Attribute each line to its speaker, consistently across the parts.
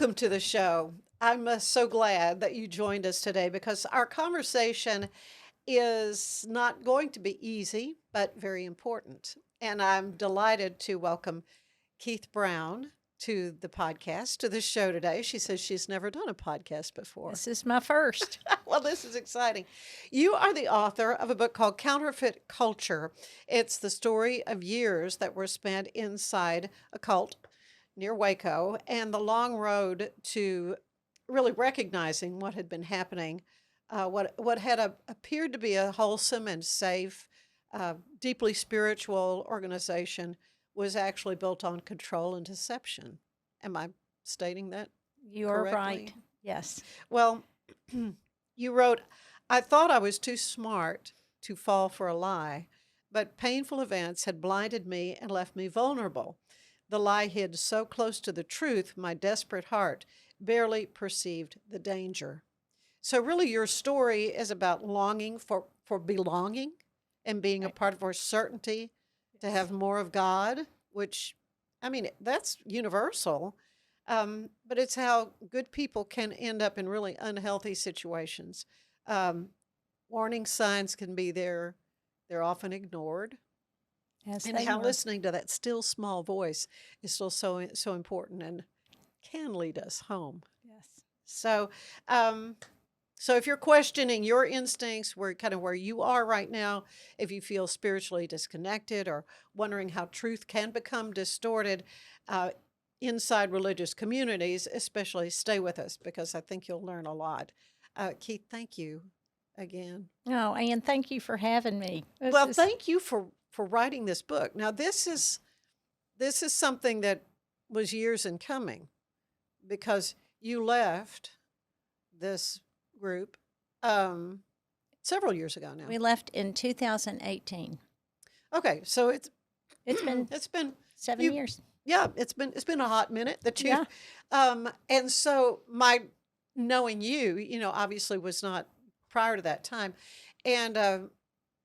Speaker 1: welcome to the show. I'm so glad that you joined us today because our conversation is not going to be easy, but very important. And I'm delighted to welcome Keith Brown to the podcast, to the show today. She says she's never done a podcast before.
Speaker 2: This is my first.
Speaker 1: Well, this is exciting. You are the author of a book called Counterfeit Culture. It's the story of years that were spent inside a cult near Waco and the long road to really recognizing what had been happening, what had appeared to be a wholesome and safe, deeply spiritual organization was actually built on control and deception. Am I stating that
Speaker 2: You are
Speaker 1: correctly?
Speaker 2: right. Yes.
Speaker 1: Well, you wrote, I thought I was too smart to fall for a lie, but painful events had blinded me and left me vulnerable. The lie hid so close to the truth, my desperate heart barely perceived the danger. So, really, your story is about longing for belonging and being a
Speaker 2: Right.
Speaker 1: part of our certainty to
Speaker 2: Yes.
Speaker 1: have more of God, which, I mean, that's universal. But it's how good people can end up in really unhealthy situations. Um, Warning signs can be there, they're often ignored.
Speaker 2: Yes,
Speaker 1: And
Speaker 2: they
Speaker 1: how
Speaker 2: were.
Speaker 1: listening to that still small voice is still so important and can lead us home.
Speaker 2: Yes.
Speaker 1: So, um, so if you're questioning your instincts, where you are right now, if you feel spiritually disconnected or wondering how truth can become distorted uh, inside religious communities, especially stay with us because I think you'll learn a lot. Keith, thank you again.
Speaker 2: Oh, and thank you for having me. This
Speaker 1: Well,
Speaker 2: is
Speaker 1: thank you for writing this book. Now, this is something that was years in coming because you left this group um, several years ago now.
Speaker 2: we left in 2018.
Speaker 1: Okay, so it's
Speaker 2: It's been
Speaker 1: it's been
Speaker 2: 7 years.
Speaker 1: yeah, it's been a hot minute that you
Speaker 2: Yeah.
Speaker 1: and so my knowing you, obviously was not prior to that time, and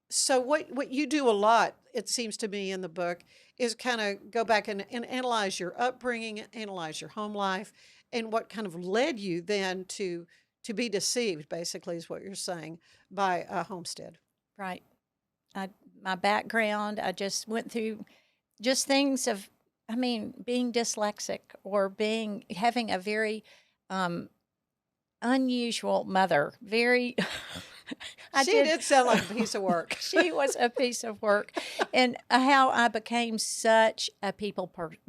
Speaker 1: so what you do a lot, it seems to me in the book, is kind of go back and analyze your upbringing, analyze your home life, and what kind of led you then to be deceived, basically, is what you're saying, by a homestead.
Speaker 2: Right. I my background, I just went through just things of being dyslexic or being having a very um unusual mother. Very I
Speaker 1: She
Speaker 2: did
Speaker 1: did sound like a piece of work.
Speaker 2: she was a piece of work, and how I became such a people pleaser.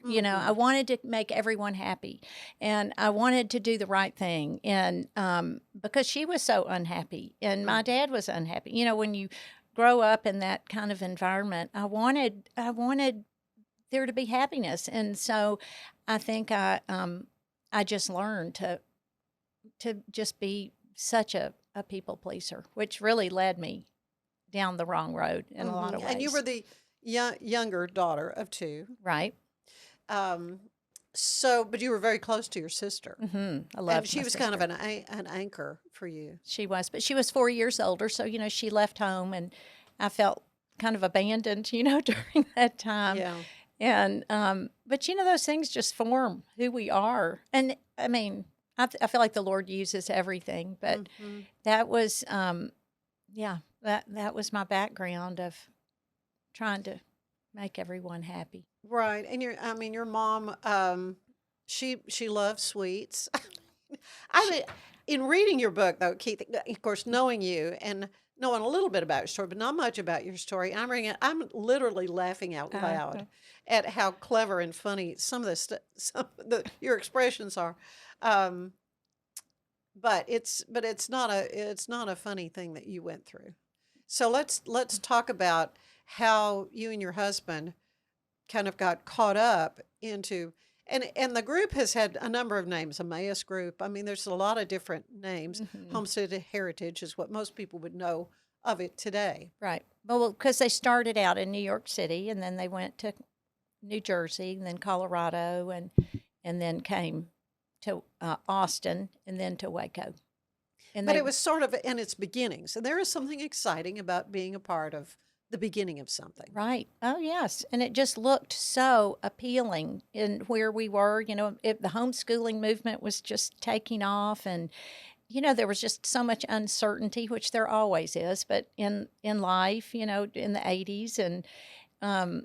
Speaker 2: I
Speaker 1: Hmm.
Speaker 2: wanted to make everyone happy, and I wanted to do the right thing, and because she was so unhappy, and my dad was unhappy. When you grow up in that kind of environment, I wanted there to be happiness, and so I think I just learned to just be such a people pleaser, which really led me down the wrong road in a lot of
Speaker 1: And you were
Speaker 2: ways.
Speaker 1: the younger daughter of two.
Speaker 2: Right?
Speaker 1: Um, so, but you were very close to your sister,
Speaker 2: I
Speaker 1: and
Speaker 2: loved
Speaker 1: she
Speaker 2: my
Speaker 1: was kind of
Speaker 2: sister.
Speaker 1: an anchor for you.
Speaker 2: She was, but she was 4 years older, so she left home, and I felt kind of abandoned, during that time.
Speaker 1: Yeah.
Speaker 2: And but those things just form who we are, and I feel like the Lord uses everything, but
Speaker 1: Hmm.
Speaker 2: that was yeah, that was my background of trying to make everyone happy.
Speaker 1: Right. And your mom, she loves sweets. I
Speaker 2: She,
Speaker 1: mean, in reading your book, though, Keith, of course, knowing you and knowing a little bit about your story, but not much about your story, I'm literally laughing out
Speaker 2: uh,
Speaker 1: loud at how clever and funny some of your expressions are. Um, but it's not a funny thing that you went through. So let's talk about how you and your husband kind of got caught up into and the group has had a number of names. Emmaus Group, I mean, there's a lot of different names.
Speaker 2: mhm,
Speaker 1: Homestead Heritage is what most people would know of it today.
Speaker 2: right. Well, because they started out in New York City, and then they went to New Jersey, and then Colorado, and then came to Austin, and then to Waco. And
Speaker 1: But
Speaker 2: they
Speaker 1: it was sort of in its beginnings, and there is something exciting about being a part of the beginning of something.
Speaker 2: Right. Oh, yes. And it just looked so appealing in where we were. The homeschooling movement was just taking off, and there was just so much uncertainty, which there always is, but in life, in the 80s, and um,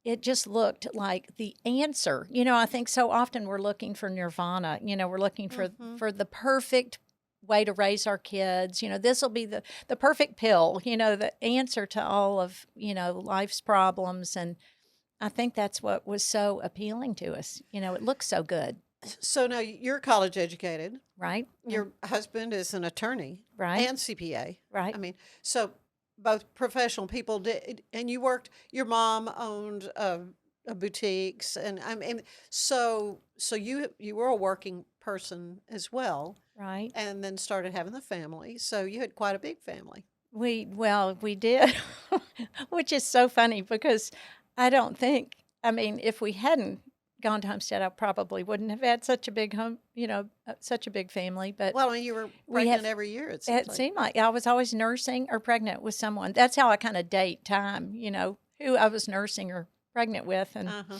Speaker 2: it just looked like the answer. I think so often we're looking for nirvana. We're looking
Speaker 1: Hmm.
Speaker 2: for the perfect way to raise our kids. This will be the perfect pill. The answer to all of life's problems, and I think that's what was so appealing to us. It looks so good,
Speaker 1: So now you're college educated.
Speaker 2: right?
Speaker 1: Your husband is an attorney
Speaker 2: Right,
Speaker 1: and CPA.
Speaker 2: right.
Speaker 1: I mean, so both professional people did, and you worked. Your mom owned boutiques, and I mean, so you were a working person as well,
Speaker 2: Right.
Speaker 1: and then started having the family. So you had quite a big family.
Speaker 2: We did, which is so funny because I don't think, I mean, if we hadn't gone to Homestead, I probably wouldn't have had such a big home, such a big family. But
Speaker 1: Well, I mean, you were
Speaker 2: we
Speaker 1: pregnant
Speaker 2: have,
Speaker 1: every year. It seems
Speaker 2: it
Speaker 1: like.
Speaker 2: seemed like I was always nursing or pregnant with someone. That's how I kind of date time, who I was nursing or pregnant with. And
Speaker 1: Uh huh.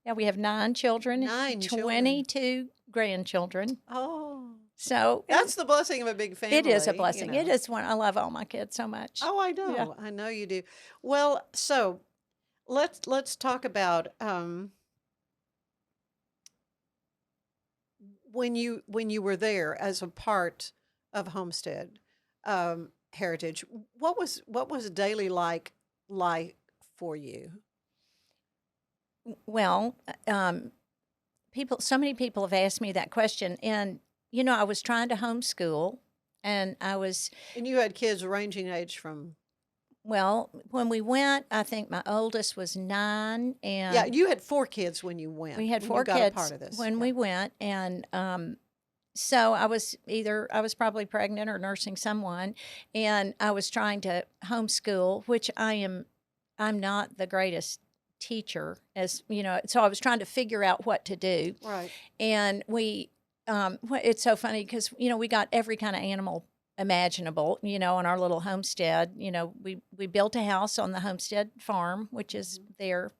Speaker 2: yeah, we have 9 children,
Speaker 1: 9 children.
Speaker 2: 22 grandchildren.
Speaker 1: Oh,
Speaker 2: So
Speaker 1: that's the blessing of a big
Speaker 2: it is a
Speaker 1: family.
Speaker 2: blessing. It is one. I love all my kids so much.
Speaker 1: Oh, I
Speaker 2: Yeah.
Speaker 1: know. I know you do. Well, so let's talk about when you were there as a part of Homestead Heritage. What was daily like for you?
Speaker 2: Well, so many people have asked me that question, and I was trying to homeschool, and I was
Speaker 1: And you had kids ranging age from,
Speaker 2: well, when we went, I think my oldest was 9,
Speaker 1: yeah,
Speaker 2: and
Speaker 1: you had 4 kids when you went,
Speaker 2: we had
Speaker 1: when you
Speaker 2: 4
Speaker 1: got a part
Speaker 2: kids
Speaker 1: of this.
Speaker 2: when
Speaker 1: Yeah.
Speaker 2: we went, and so I was probably pregnant or nursing someone, and I was trying to homeschool, which I'm not the greatest teacher, as so I was trying to figure out what to do.
Speaker 1: Right.
Speaker 2: And it's so funny because we got every kind of animal imaginable on our little homestead. We built a house on the homestead farm, which is
Speaker 1: Mhm.
Speaker 2: there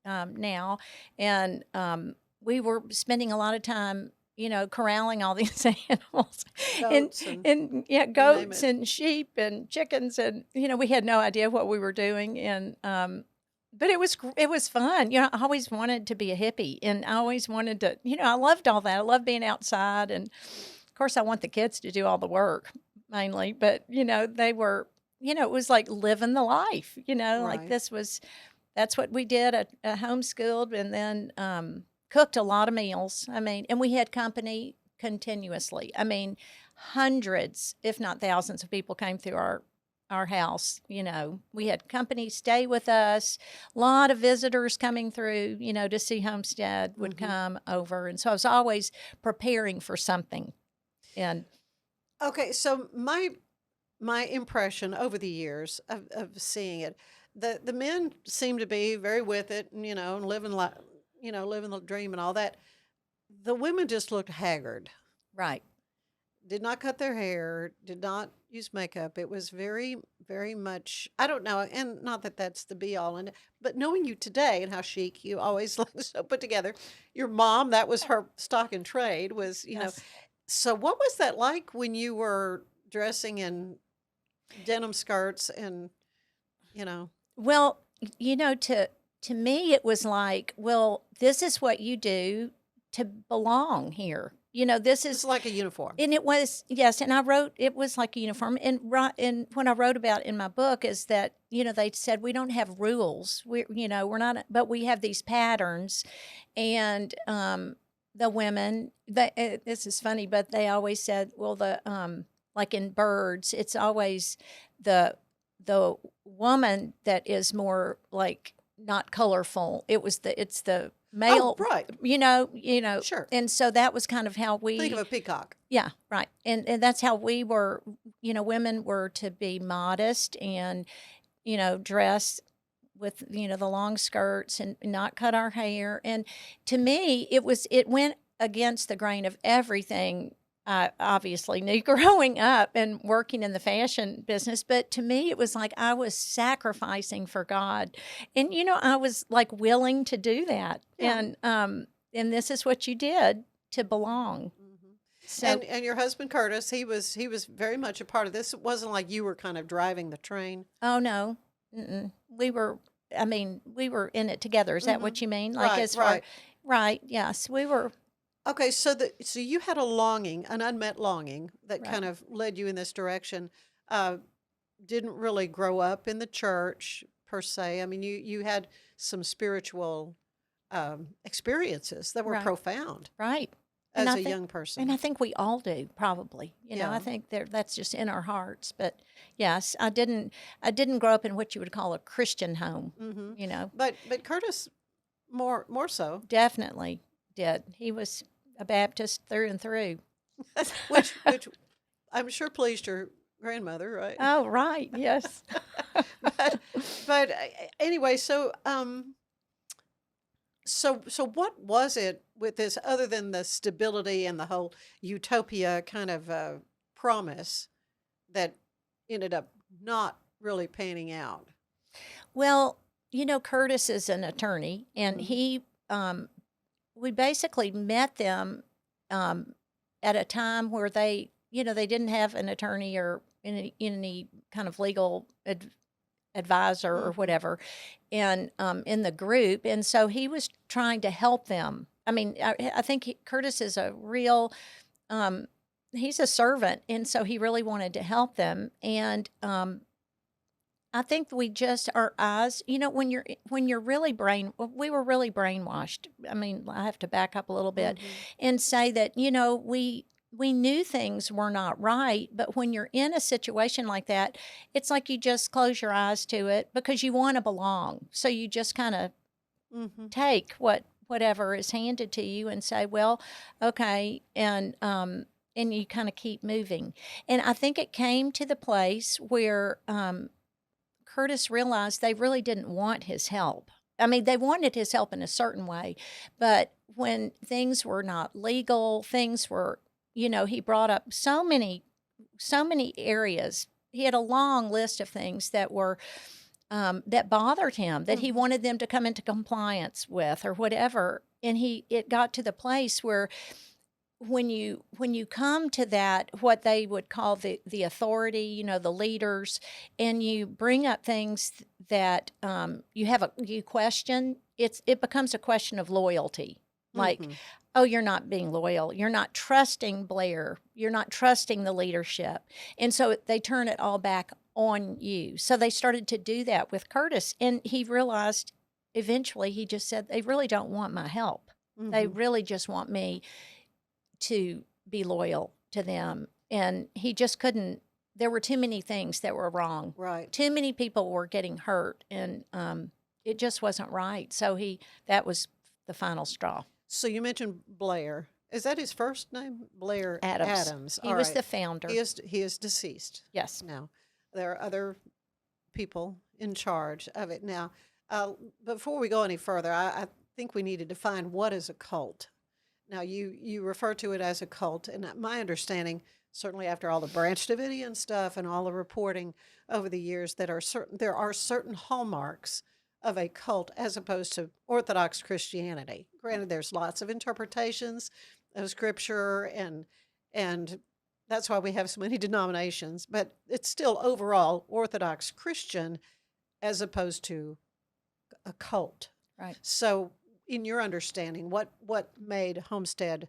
Speaker 2: now, and we were spending a lot of time corralling all these animals, and
Speaker 1: Goats and
Speaker 2: yeah,
Speaker 1: you name
Speaker 2: goats
Speaker 1: it.
Speaker 2: and sheep and chickens, and we had no idea what we were doing, and but it was fun. I always wanted to be a hippie, and I always wanted to. I loved all that. I loved being outside, and of course, I want the kids to do all the work mainly. But they were. It was like living the life. Like
Speaker 1: Right.
Speaker 2: that's what we did. I homeschooled, and then cooked a lot of meals. I mean, and we had company continuously. I mean, hundreds, if not thousands, of people came through our house. We had company stay with us. A lot of visitors coming through. To see Homestead would
Speaker 1: Hmm.
Speaker 2: come over, and so I was always preparing for something. And
Speaker 1: Okay, so my impression over the years of seeing it, the men seem to be very with it, and and living the dream and all that. The women just looked haggard.
Speaker 2: right,
Speaker 1: Did not cut their hair, did not use makeup. It was very, very much, I don't know, and not that that's the be all, and but knowing you today and how chic you always look so put together. Your mom, that was her stock and trade, was.
Speaker 2: yes.
Speaker 1: So what was that like when you were dressing in denim skirts and, you know,
Speaker 2: Well, to me it was like, well, this is what you do to belong here. This
Speaker 1: it's
Speaker 2: is
Speaker 1: like a uniform.
Speaker 2: and it was yes, and I wrote it was like a uniform. And and when I wrote about in my book is that they said we don't have rules. We're not, but we have these patterns, and the women. This is funny, but they always said, well, the like in birds, it's always the woman that is more like not colorful. It's the
Speaker 1: Oh,
Speaker 2: male,
Speaker 1: right. Sure.
Speaker 2: and so that was kind of how
Speaker 1: Think of
Speaker 2: we,
Speaker 1: a peacock.
Speaker 2: yeah, right. And that's how we were, women were to be modest and, dress with, the long skirts and not cut our hair. And to me, it went against the grain of everything I obviously knew growing up and working in the fashion business, but to me, it was like I was sacrificing for God, and I was like willing to do that,
Speaker 1: Yeah.
Speaker 2: and this is what you did to belong.
Speaker 1: Mhm.
Speaker 2: So,
Speaker 1: And your husband Curtis, he was very much a part of this. It wasn't like you were kind of driving the train.
Speaker 2: oh no, mm-mm. We were. I mean, we were in it together. Is that
Speaker 1: Hmm.
Speaker 2: what you mean? Like
Speaker 1: Right,
Speaker 2: as far,
Speaker 1: right.
Speaker 2: right? Yes, we were.
Speaker 1: Okay, so you had a longing, an unmet longing that
Speaker 2: Right.
Speaker 1: kind of led you in this direction. Uh, didn't really grow up in the church per se. I mean, you had some spiritual experiences that were
Speaker 2: Right.
Speaker 1: profound
Speaker 2: Right. And
Speaker 1: as
Speaker 2: I
Speaker 1: a
Speaker 2: think
Speaker 1: young
Speaker 2: and I
Speaker 1: person.
Speaker 2: think we all do probably. I
Speaker 1: Yeah.
Speaker 2: think that's just in our hearts. But yes, I didn't grow up in what you would call a Christian home,
Speaker 1: Hmm.
Speaker 2: you know.
Speaker 1: But Curtis more so,
Speaker 2: Definitely did. He was a Baptist through and through.
Speaker 1: which I'm sure pleased your grandmother, right?
Speaker 2: Oh, right. Yes.
Speaker 1: but but anyway, so what was it with this other than the stability and the whole utopia kind of promise that ended up not really panning out?
Speaker 2: Well, Curtis is an attorney, and
Speaker 1: Hmm.
Speaker 2: we basically met them um, at a time where they didn't have an attorney or any kind of legal advisor or
Speaker 1: Hmm.
Speaker 2: whatever, and in the group, and so he was trying to help them. I mean, I think Curtis is a real. Um, he's a servant, and so he really wanted to help them, and I think we just our eyes, when you're really we were really brainwashed. I mean, I have to back up a little bit
Speaker 1: Hmm.
Speaker 2: and say that, we knew things were not right, but when you're in a situation like that, it's like you just close your eyes to it because you want to belong. So you just kind of
Speaker 1: Hmm.
Speaker 2: take whatever is handed to you and say, well, okay, and you kind of keep moving. And I think it came to the place where Curtis realized they really didn't want his help. I mean, they wanted his help in a certain way, but when things were not legal, things were, he brought up so many areas. He had a long list of things that bothered him that he
Speaker 1: Hmm.
Speaker 2: wanted them to come into compliance with or whatever. And it got to the place where when you come to that, what they would call the authority, the leaders, and you bring up things that you question, it becomes a question of loyalty. Like,
Speaker 1: Hmm.
Speaker 2: oh, you're not being loyal, you're not trusting Blair, you're not trusting the leadership, and so they turn it all back on you. So they started to do that with Curtis, and he realized eventually, he just said, they really don't want my help. They
Speaker 1: Hmm.
Speaker 2: really just want me to be loyal to them. And he just couldn't, there were too many things that were wrong.
Speaker 1: Right.
Speaker 2: Too many people were getting hurt, and it just wasn't right. So that was the final straw.
Speaker 1: So you mentioned Blair. Is that his first name? Blair
Speaker 2: Adams.
Speaker 1: Adams.
Speaker 2: He
Speaker 1: All
Speaker 2: was
Speaker 1: right.
Speaker 2: the founder.
Speaker 1: He is deceased
Speaker 2: Yes.
Speaker 1: now. There are other people in charge of it now. Before we go any further, I think we need to define what is a cult. Now, you refer to it as a cult, and my understanding, certainly after all the Branch Davidian stuff and all the reporting over the years, that there are certain hallmarks of a cult as opposed to Orthodox Christianity. Granted, there's lots of interpretations of Scripture, and that's why we have so many denominations, but it's still overall Orthodox Christian as opposed to a cult.
Speaker 2: Right.
Speaker 1: So, in your understanding, what made Homestead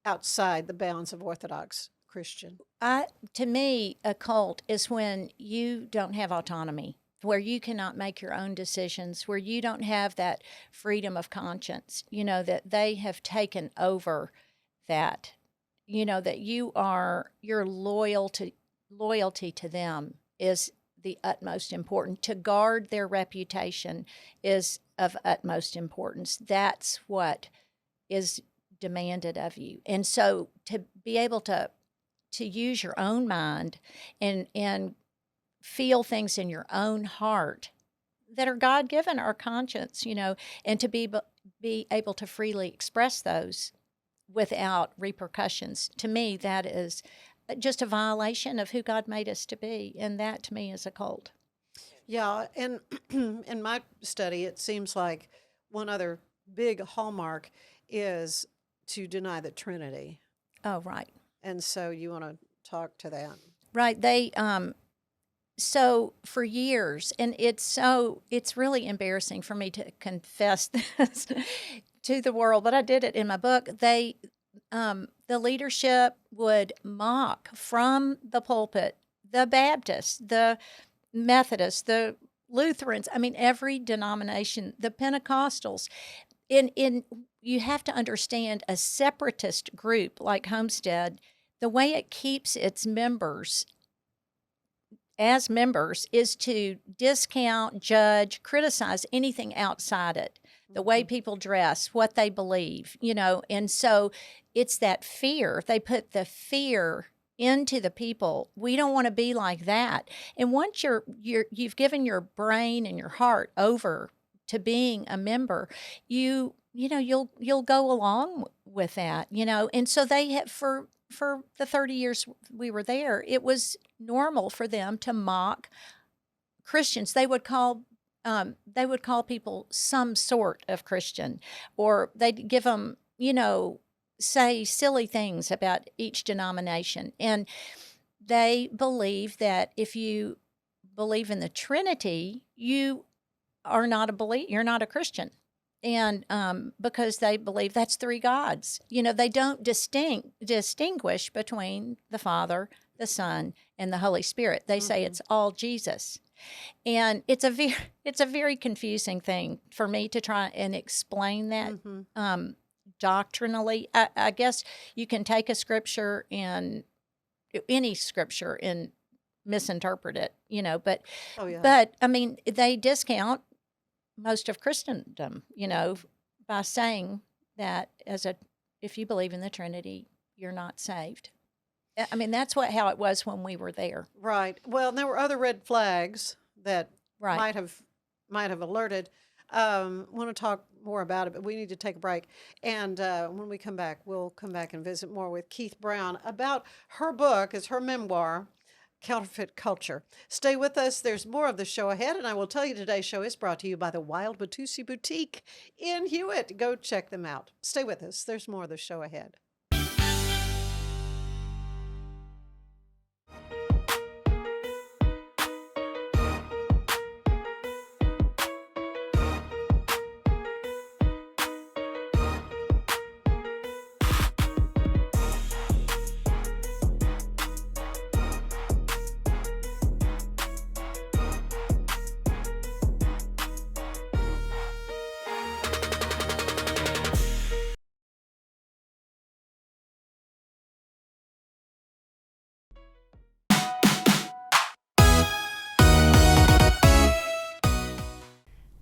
Speaker 1: outside the bounds of Orthodox Christian?
Speaker 2: To me, a cult is when you don't have autonomy, where you cannot make your own decisions, where you don't have that freedom of conscience, that they have taken over that, that your loyalty to them is the utmost important. To guard their reputation is of utmost importance. That's what is demanded of you. And so to be able to use your own mind and feel things in your own heart that are God given, our conscience, and to be able to freely express those without repercussions. To me, that is just a violation of who God made us to be, and that to me is a cult.
Speaker 1: Yeah, and in my study, it seems like one other big hallmark is to deny the Trinity.
Speaker 2: Oh, right.
Speaker 1: And so you want to talk to that.
Speaker 2: Right. They so for years, and it's really embarrassing for me to confess this to the world, but I did it in my book. The leadership would mock from the pulpit the Baptists, the Methodists, the Lutherans, I mean every denomination, the Pentecostals. In you have to understand a separatist group like Homestead, the way it keeps its members as members is to discount, judge, criticize anything outside it. The way people dress, what they believe, and so it's that fear. They put the fear into the people. We don't want to be like that. And once you've given your brain and your heart over to being a member, you'll go along with that, And so they have for the 30 years we were there, it was normal for them to mock Christians. They would call people some sort of Christian, or they'd give them, say silly things about each denomination. And they believe that if you believe in the Trinity, you are not you're not a Christian. And because they believe that's three gods. They don't distinguish between the Father, the Son, and the Holy Spirit. They say it's all Jesus. And it's a very confusing thing for me to try and explain that doctrinally. I guess you can take a scripture and any scripture and misinterpret it, but but I mean they discount most of Christendom, by saying that if you believe in the Trinity, you're not saved. I mean, that's how it was when we were there.
Speaker 1: Right. Well, there were other red flags that
Speaker 2: Right.
Speaker 1: might have alerted. Want to talk more about it, but we need to take a break. And when we come back, we'll come back and visit more with Keith Brown about her book. It's her memoir, Counterfeit Culture. Stay with us. There's more of the show ahead, and I will tell you today's show is brought to you by the Wild Watusi Boutique in Hewitt. Go check them out. Stay with us. There's more of the show ahead.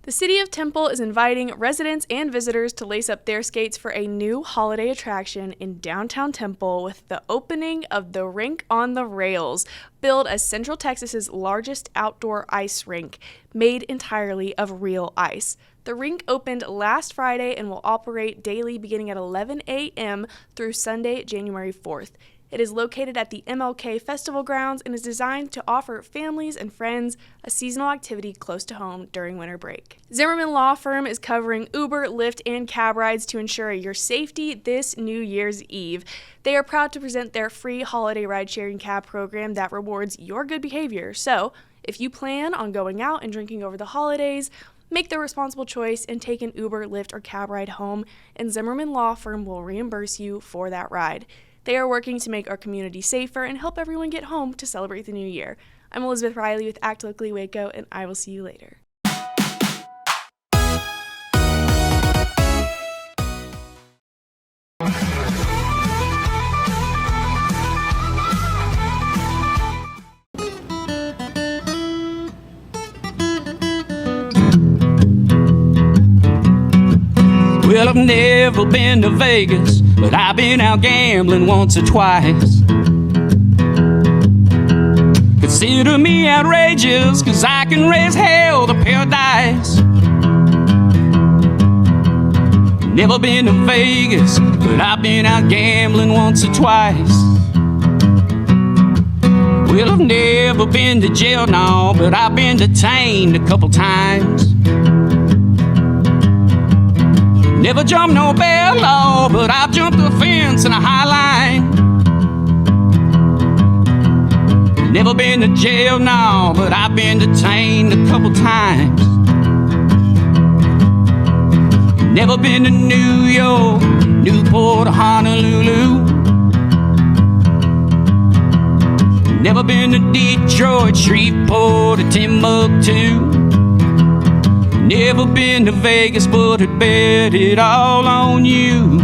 Speaker 3: The City of Temple is inviting residents and visitors to lace up their skates for a new holiday attraction in downtown Temple with the opening of the Rink on the Rails, billed as Central Texas's largest outdoor ice rink, made entirely of real ice. The rink opened last Friday and will operate daily beginning at 11 a.m. through Sunday, January 4th. It is located at the MLK Festival Grounds and is designed to offer families and friends a seasonal activity close to home during winter break. Zimmerman Law Firm is covering Uber, Lyft, and cab rides to ensure your safety this New Year's Eve. They are proud to present their free holiday ride-sharing cab program that rewards your good behavior. So, if you plan on going out and drinking over the holidays, make the responsible choice and take an Uber, Lyft, or cab ride home, and Zimmerman Law Firm will reimburse you for that ride. They are working to make our community safer and help everyone get home to celebrate the new year. I'm Elizabeth Riley with Act Locally Waco, and I will see you later.
Speaker 4: Well, I've never been to Vegas, but I've been out gambling once or twice. Consider me outrageous, 'cause I can raise hell to paradise. Never been to Vegas, but I've been out gambling once or twice. Well, I've never been to jail, no, but I've been detained a couple times. Never jumped no bail law, but I've jumped a fence and a high line. Never been to jail, no, but I've been detained a couple times. Never been to New York, Newport, or Honolulu. Never been to Detroit, Shreveport, or Timbuktu. Never been to Vegas, but I'd bet it all on you.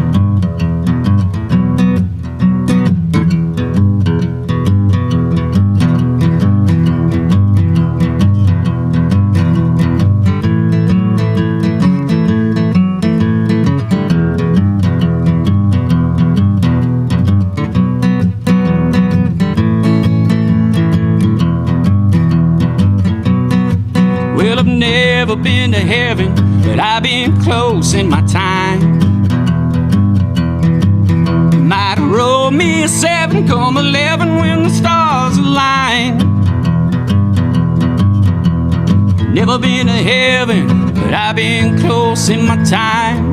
Speaker 4: Well, I've never been to heaven, but I've been close in my time. Might have rolled me a 7, come 11 when the stars align. Never been to heaven, but I've been close in my time.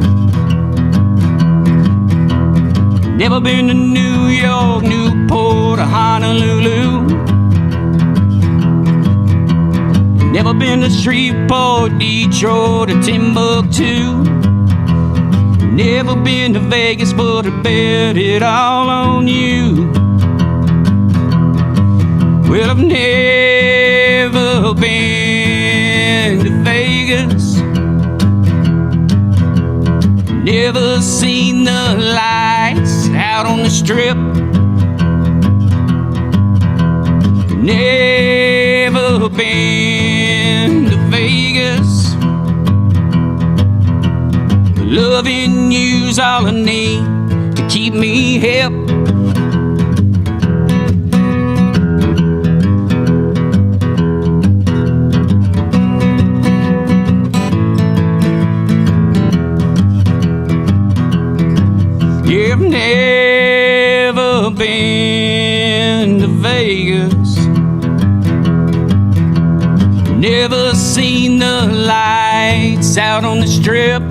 Speaker 4: Never been to New York, Newport, or Honolulu. Never been to Shreveport, Detroit, or Timbuktu. Never been to Vegas, but I bet it all on you. Well, I've never been to Vegas. Never seen the lights out on the Strip. Never been to Vegas. Loving you's all I need to keep me hip. Yeah, I've never been to Vegas. Never seen the lights out on the Strip.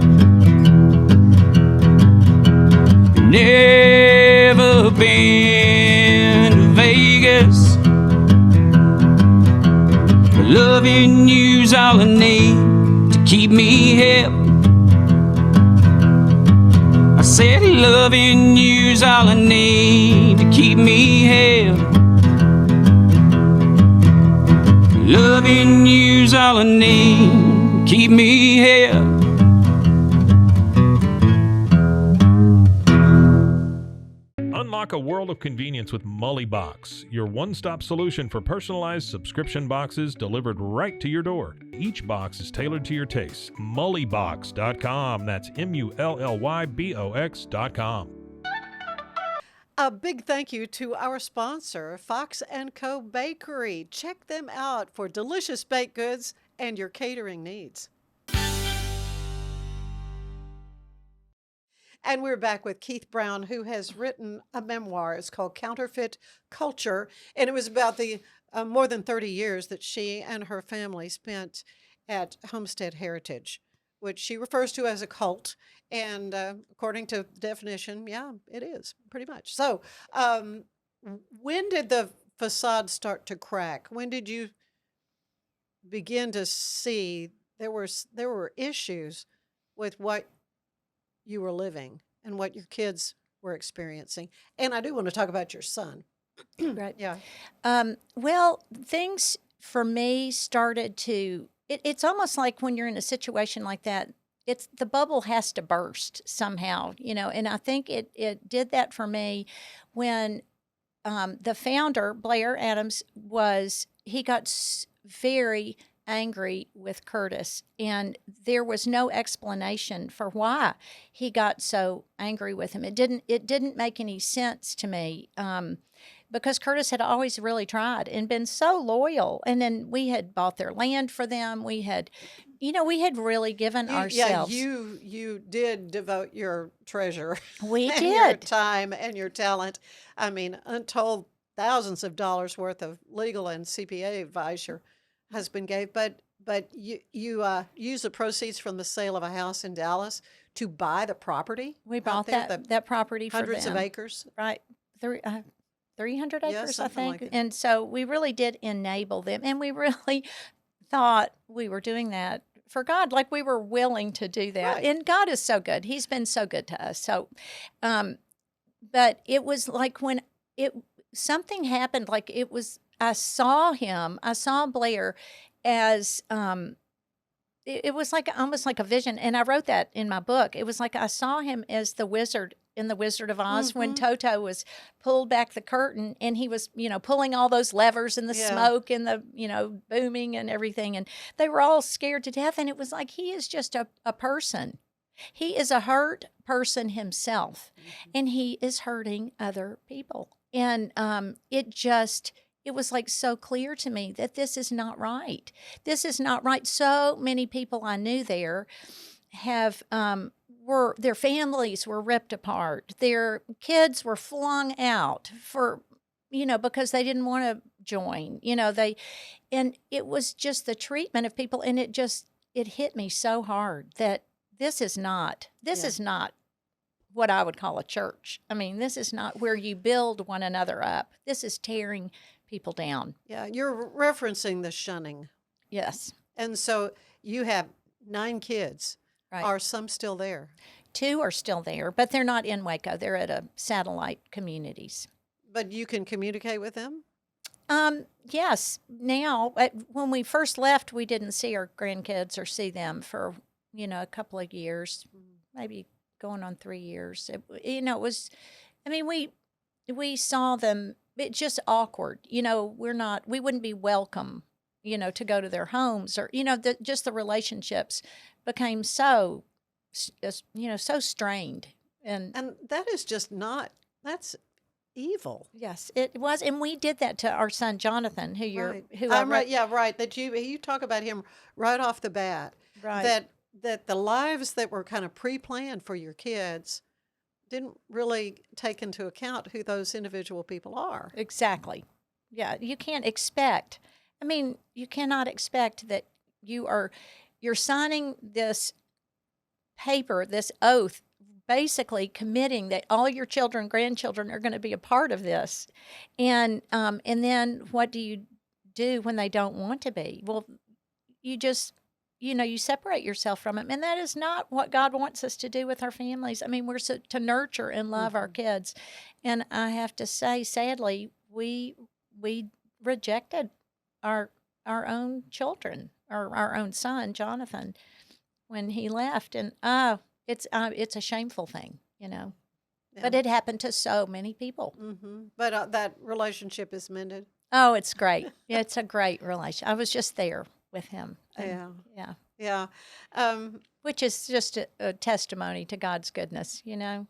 Speaker 4: Never been to Vegas. Loving you's all I need to keep me hip. I said loving you's all I need to keep me hip. Loving you's all I need to keep me hip.
Speaker 5: Unlock a world of convenience with Mully Box, your one-stop solution for personalized subscription boxes delivered right to your door. Each box is tailored to your taste. Mullybox.com. That's MULLYBOX.com.
Speaker 1: A big thank you to our sponsor, Fox & Co. Bakery. Check them out for delicious baked goods and your catering needs. And we're back with Keith Brown, who has written a memoir. It's called Counterfeit Culture, and it was about the more than 30 years that she and her family spent at Homestead Heritage, which she refers to as a cult. And according to the definition, yeah, it is pretty much. So when did the facade start to crack? When did you begin to see there were issues with what you were living and what your kids were experiencing? And I do want to talk about your son.
Speaker 2: Right.
Speaker 1: Yeah.
Speaker 2: Well, things for me started to, it's almost like when you're in a situation like that, it's the bubble has to burst somehow, and I think it did that for me when the founder, Blair Adams, he got very angry with Curtis, and there was no explanation for why he got so angry with him. It didn't make any sense to me. Because Curtis had always really tried and been so loyal. And then we had bought their land for them. We had, we had really given
Speaker 1: Yeah,
Speaker 2: ourselves.
Speaker 1: you did devote your treasure
Speaker 2: We
Speaker 1: and your
Speaker 2: did.
Speaker 1: time and your talent. I mean, untold thousands of dollars worth of legal and CPA advice your husband gave, but you use the proceeds from the sale of a house in Dallas to buy the property
Speaker 2: We
Speaker 1: out
Speaker 2: bought
Speaker 1: there, the
Speaker 2: that property for
Speaker 1: hundreds of
Speaker 2: them.
Speaker 1: acres.
Speaker 2: Right. 300
Speaker 1: Yeah,
Speaker 2: acres, I
Speaker 1: something like
Speaker 2: think.
Speaker 1: it.
Speaker 2: And so we really did enable them. And we really thought we were doing that for God, like we were willing to do that.
Speaker 1: Right.
Speaker 2: And God is so good. He's been so good to us. So, um, but it was like when it something happened, like I saw Blair as it was like almost like a vision, and I wrote that in my book. It was like I saw him as the wizard in the Wizard of Oz when Toto was pulled back the curtain, and he was pulling all those levers and the
Speaker 1: Yeah.
Speaker 2: smoke and the booming and everything, and they were all scared to death. And it was like he is just a person. He is a hurt person himself, and he is hurting other people. And it was like so clear to me that this is not right. This is not right. So many people I knew there have their families were ripped apart. Their kids were flung out because they didn't want to join. And it was just the treatment of people, and it hit me so hard that this is not what I would call a church. I mean, this is not where you build one another up. This is tearing people down.
Speaker 1: Yeah, you're referencing the shunning.
Speaker 2: Yes.
Speaker 1: And so you have 9 kids.
Speaker 2: Right.
Speaker 1: Are some still there?
Speaker 2: 2 are still there, but they're not in Waco. They're at a satellite communities.
Speaker 1: But you can communicate with them?
Speaker 2: Yes. Now, when we first left, we didn't see our grandkids or see them for, a couple of years, maybe going on 3 years. It was, I mean, we saw them. It's just awkward. We wouldn't be welcome, to go to their homes or, just the relationships became so strained. And
Speaker 1: that is just not, that's evil.
Speaker 2: yes, it was. And we did that to our son, Jonathan,
Speaker 1: Right.
Speaker 2: who
Speaker 1: I'm right. Yeah, right. That you talk about him right off the bat.
Speaker 2: Right.
Speaker 1: That the lives that were kind of pre-planned for your kids didn't really take into account who those individual people are.
Speaker 2: Exactly. Yeah, you cannot expect that you're signing this paper, this oath, basically committing that all your children, grandchildren are going to be a part of this. And then what do you do when they don't want to be? Well, you just you separate yourself from them. And that is not what God wants us to do with our families. I mean, we're to nurture and love our kids. And I have to say, sadly, we rejected our own children, or our own son, Jonathan, when he left. And it's a shameful thing,
Speaker 1: Yeah.
Speaker 2: But it happened to so many people.
Speaker 1: But that relationship is mended.
Speaker 2: Oh, it's great. It's a great relation. I was just there with him.
Speaker 1: Yeah.
Speaker 2: Yeah.
Speaker 1: Yeah.
Speaker 2: Which is just a testimony to God's goodness, that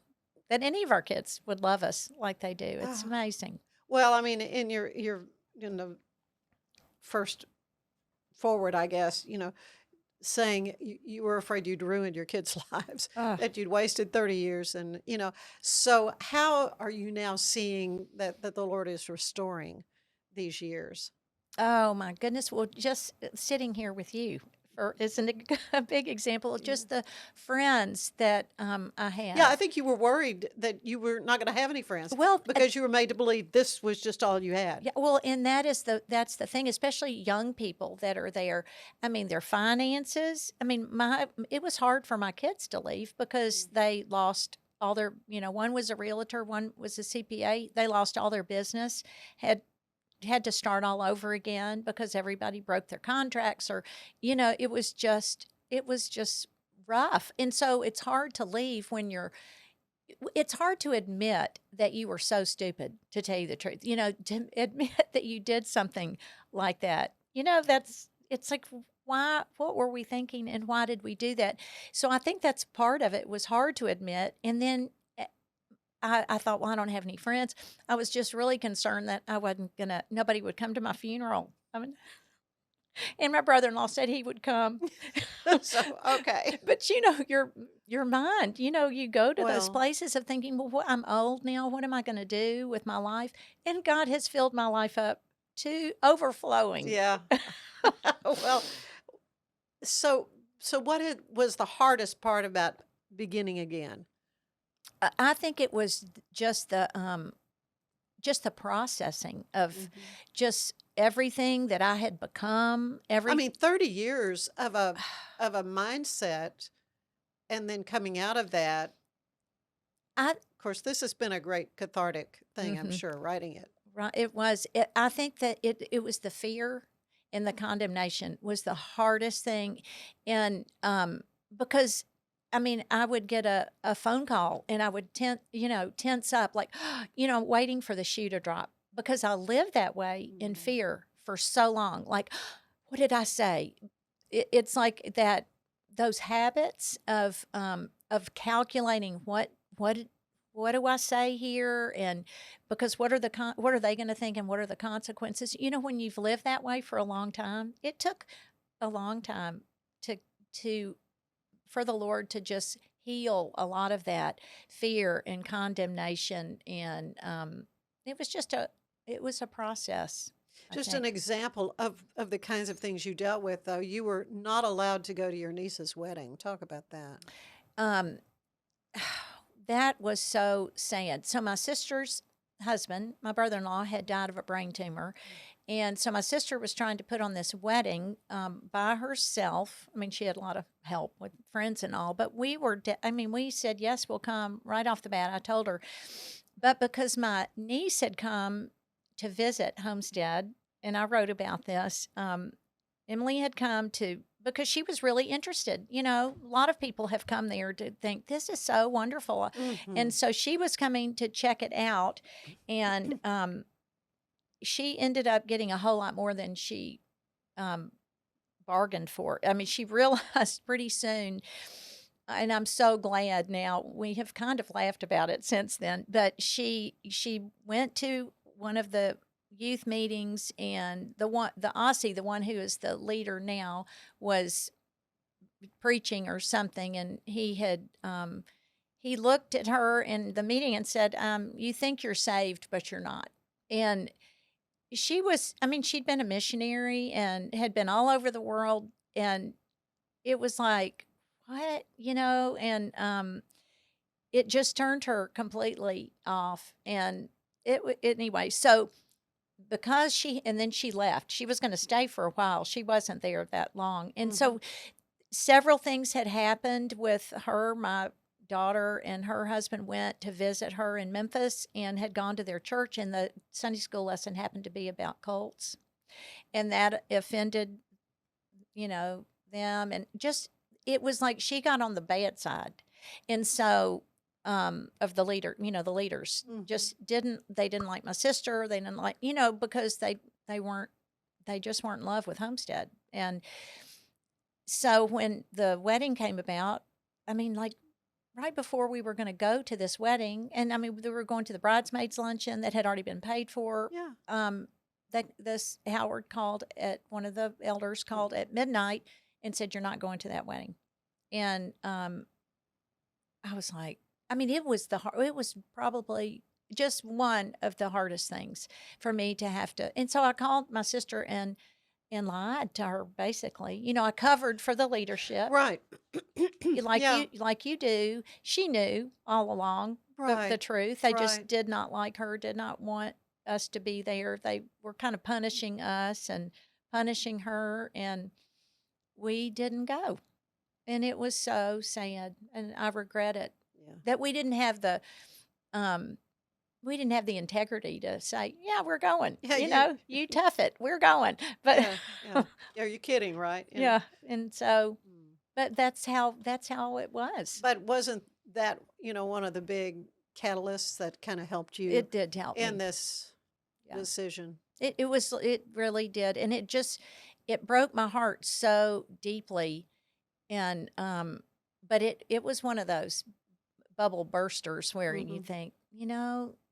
Speaker 2: any of our kids would love us like they do. It's amazing.
Speaker 1: Well, I mean, in your in the first forward, I guess, saying you were afraid you'd ruined your kids' lives, that you'd wasted 30 years. And, so how are you now seeing that the Lord is restoring these years?
Speaker 2: Oh my goodness. Well, just sitting here with you isn't a big example of just the friends that I have.
Speaker 1: Yeah, I think you were worried that you were not going to have any friends.
Speaker 2: Well,
Speaker 1: because you were made to believe this was just all you had.
Speaker 2: Yeah, well, and that's the thing, especially young people that are there. I mean, their finances. I mean, it was hard for my kids to leave because they lost all their, one was a realtor, one was a CPA. They lost all their business, had to start all over again because everybody broke their contracts, or it was just rough. And so it's hard to leave it's hard to admit that you were so stupid, to tell you the truth, to admit that you did something like that. It's like, what were we thinking, and why did we do that? So I think that's part of it, was hard to admit. And then I thought, well, I don't have any friends. I was just really concerned that nobody would come to my funeral. I mean, And my brother-in-law said he would come.
Speaker 1: So, okay.
Speaker 2: But your mind, you go to those
Speaker 1: Well,
Speaker 2: places of thinking, well, I'm old now. What am I going to do with my life? And God has filled my life up to overflowing.
Speaker 1: yeah. Well, so was the hardest part about beginning again?
Speaker 2: I think it was just the processing of just everything that I had become.
Speaker 1: I mean, 30 years of a mindset, and then coming out of that.
Speaker 2: I
Speaker 1: Of course, this has been a great cathartic thing, I'm
Speaker 2: Mhm.
Speaker 1: sure, writing it.
Speaker 2: Right. It was. I think that it was the fear and the condemnation was the hardest thing, and because I mean I would get a phone call and I would tense up like waiting for the shoe to drop because I lived that way in fear for so long. Like, what did I say? It's like that those habits of calculating what do I say here, and because what are they going to think, and what are the consequences? When you've lived that way for a long time, it took a long time to to for the Lord to just heal a lot of that fear and condemnation, and it was it was a process. I
Speaker 1: Just an
Speaker 2: think.
Speaker 1: example of the kinds of things you dealt with, though. You were not allowed to go to your niece's wedding. Talk about that.
Speaker 2: Um, that was so sad. So my sister's husband, my brother-in-law, had died of a brain tumor, and so my sister was trying to put on this wedding by herself. I mean, she had a lot of help with friends and all, but we said yes, we'll come right off the bat. I told her, but because my niece had come to visit Homestead, and I wrote about this. Emily had come to because she was really interested. A lot of people have come there to think this is so wonderful, and so she was coming to check it out, and she ended up getting a whole lot more than she um, bargained for. I mean, she realized pretty soon, and I'm so glad now. We have kind of laughed about it since then, but she went to one of the youth meetings, and the Aussie, the one who is the leader now, was preaching or something, and he looked at her in the meeting and said, "You think you're saved, but you're not." And she was, I mean, she'd been a missionary and had been all over the world, and it was like, what, and it just turned her completely off, and anyway. So and then she left. She was going to stay for a while. She wasn't there that long, and so several things had happened with her. My daughter and her husband went to visit her in Memphis and had gone to their church, and the Sunday school lesson happened to be about cults, and that offended them, and just it was like she got on the bad side, and so of the leaders just didn't like my sister. They didn't like because they just weren't in love with Homestead. And so when the wedding came about, I mean, like right before we were going to go to this wedding, and I mean, we were going to the bridesmaids luncheon that had already been paid for.
Speaker 1: Yeah.
Speaker 2: That this Howard called at one of the elders called at midnight and said, "You're not going to that wedding." And I was like, I mean, it was probably just one of the hardest things for me to have to. And so I called my sister and lied to her, basically. I covered for the leadership.
Speaker 1: Right. Yeah.
Speaker 2: Like you do. She knew all along the
Speaker 1: Right.
Speaker 2: truth. They just
Speaker 1: Right.
Speaker 2: did not like her, did not want us to be there. They were kind of punishing us and punishing her, and we didn't go. And it was so sad, and I regret it
Speaker 1: Yeah.
Speaker 2: that um we didn't have the integrity to say, yeah, we're going.
Speaker 1: Yeah,
Speaker 2: You tough it, we're going. But
Speaker 1: Yeah. Yeah. Are you kidding, right?
Speaker 2: yeah, and so,
Speaker 1: Mm.
Speaker 2: but that's how it was.
Speaker 1: But wasn't that, one of the big catalysts that kind of helped you
Speaker 2: It did help
Speaker 1: in
Speaker 2: me.
Speaker 1: this
Speaker 2: Yeah.
Speaker 1: decision?
Speaker 2: It really did, and it broke my heart so deeply, and but it was one of those bubble bursters where you
Speaker 1: Mhm.
Speaker 2: think,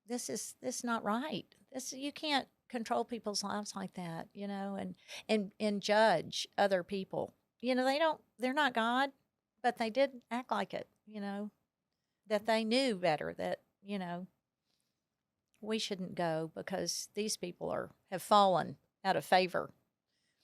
Speaker 2: this not right. This you can't control people's lives like that, and judge other people. They're not God, but they did act like it, that they knew better that, we shouldn't go because these people have fallen out of favor.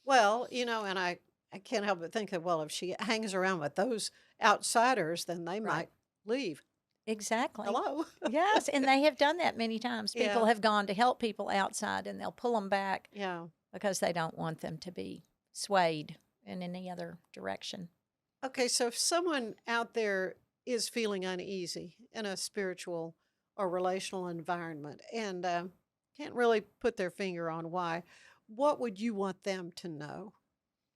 Speaker 1: Well, and I can't help but think that, well, if she hangs around with those outsiders, then they
Speaker 2: Right.
Speaker 1: might leave.
Speaker 2: Exactly.
Speaker 1: Hello.
Speaker 2: Yes, and they have done that many times. People
Speaker 1: Yeah.
Speaker 2: have gone to help people outside and they'll pull them back
Speaker 1: Yeah.
Speaker 2: because they don't want them to be swayed in any other direction.
Speaker 1: Okay, so if someone out there is feeling uneasy in a spiritual or relational environment and can't really put their finger on why, what would you want them to know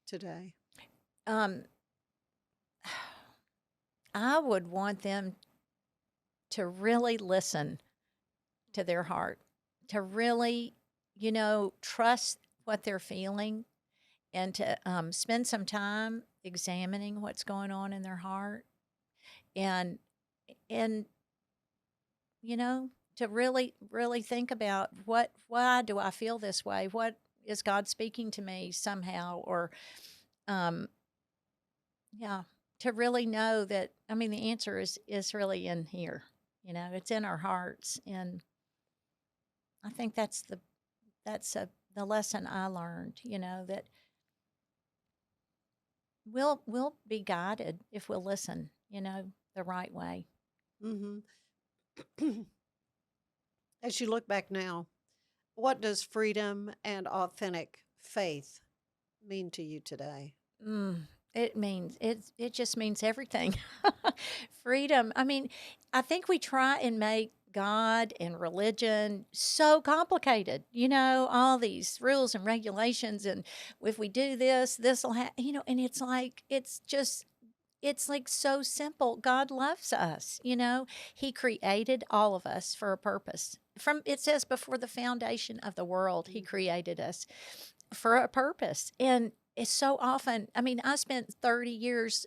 Speaker 1: today?
Speaker 2: Um, I would want them to really listen to their heart, to really, trust what they're feeling, and to spend some time examining what's going on in their heart, and and to really really think about why do I feel this way? What is God speaking to me somehow? Or um, yeah, to really know that. I mean, the answer is really in here. It's in our hearts, and I think the lesson I learned. That we'll be guided if we'll listen. The right way.
Speaker 1: Hmm. As you look back now, what does freedom and authentic faith mean to you today?
Speaker 2: It just means everything. Freedom. I mean, I think we try and make God and religion so complicated. All these rules and regulations, and if we do this will happen. And it's like so simple. God loves us. He created all of us for a purpose. It says before the foundation of the world, He created us for a purpose. And it's so often, I mean, I spent 30 years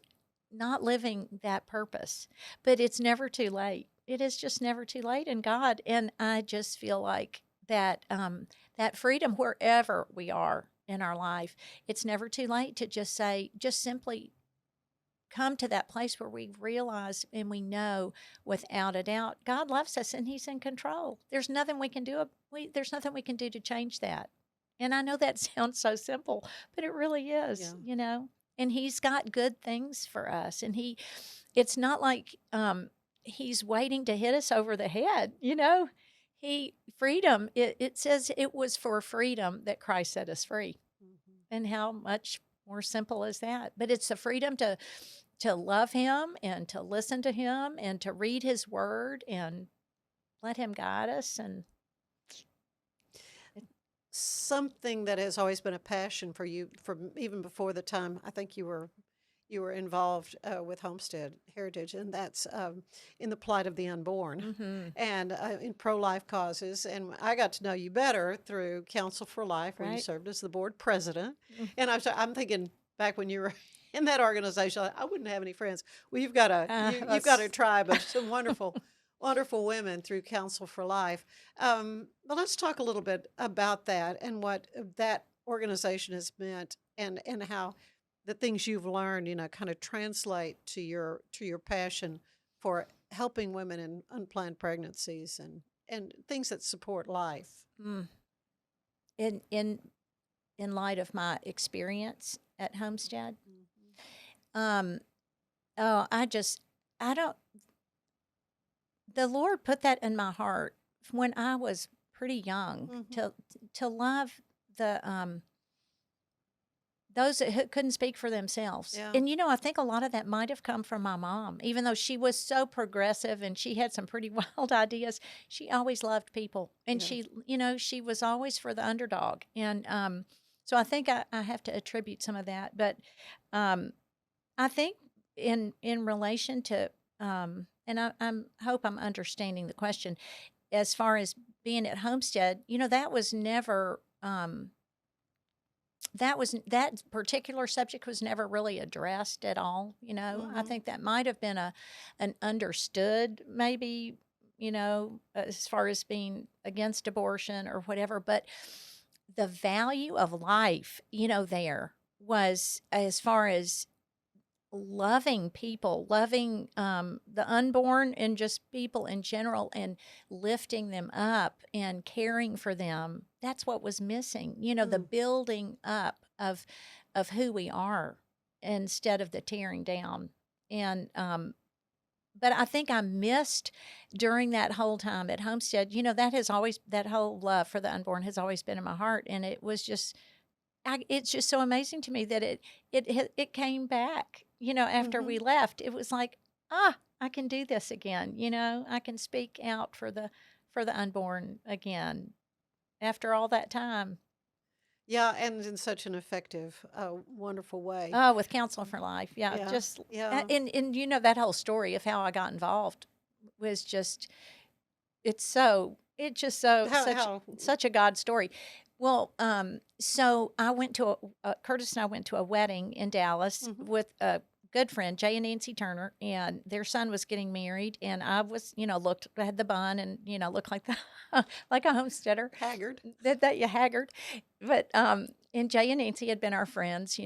Speaker 2: not living that purpose, but it's never too late. It is just never too late in God. And I just feel like that freedom wherever we are in our life, it's never too late to just simply come to that place where we realize and we know without a doubt God loves us and He's in control. There's nothing we can do. There's nothing we can do to change that. And I know that sounds so simple, but it really is, And He's got good things for us. And it's not like He's waiting to hit us over the head, Freedom, it says it was for freedom that Christ set us free.
Speaker 1: Mm-hmm.
Speaker 2: And how much more simple is that? But it's the freedom to love Him and to listen to Him and to read His Word and let Him guide us. And
Speaker 1: something that has always been a passion for you from even before the time I think you were involved with Homestead Heritage, and that's in the plight of the unborn and in pro-life causes. And I got to know you better through Council for Life, where you
Speaker 2: Right.
Speaker 1: served as the board president. And I'm thinking back when you were in that organization, I wouldn't have any friends. Well, you've got you've got a tribe of some wonderful wonderful women through Council for Life. But let's talk a little bit about that and what that organization has meant, and how the things you've learned, kind of translate to your passion for helping women in unplanned pregnancies and things that support life.
Speaker 2: Mm. In light of my experience at Homestead, oh, I don't. The Lord put that in my heart when I was pretty young to love the those that couldn't speak for themselves.
Speaker 1: Yeah.
Speaker 2: And I think a lot of that might have come from my mom. Even though she was so progressive and she had some pretty wild ideas, she always loved people. And
Speaker 1: Yeah.
Speaker 2: she was always for the underdog. And so I think I have to attribute some of that. But I think in relation to and I'm hope I'm understanding the question as far as being at Homestead, that was never that particular subject was never really addressed at all. I think that might have been an understood maybe as far as being against abortion or whatever. But the value of life, there was as far as loving people, loving the unborn and just people in general, and lifting them up and caring for them. That's what was missing. The building up of who we are instead of the tearing down. And but I think I missed during that whole time at Homestead. That whole love for the unborn has always been in my heart, and it was just it's just so amazing to me that it came back. After we left, it was like, I can do this again. I can speak out for the unborn again after all that time.
Speaker 1: Yeah, and in such an effective, wonderful way.
Speaker 2: Oh, with Counsel for Life, yeah,
Speaker 1: Yeah,
Speaker 2: just
Speaker 1: yeah.
Speaker 2: and that whole story of how I got involved was just such a God story. Well, so I went to Curtis and I went to a wedding in Dallas with a good friend, Jay and Nancy Turner, and their son was getting married, and I was, had the bun and, looked like like a homesteader.
Speaker 1: Haggard.
Speaker 2: That you haggard. But, and Jay and Nancy had been our friends,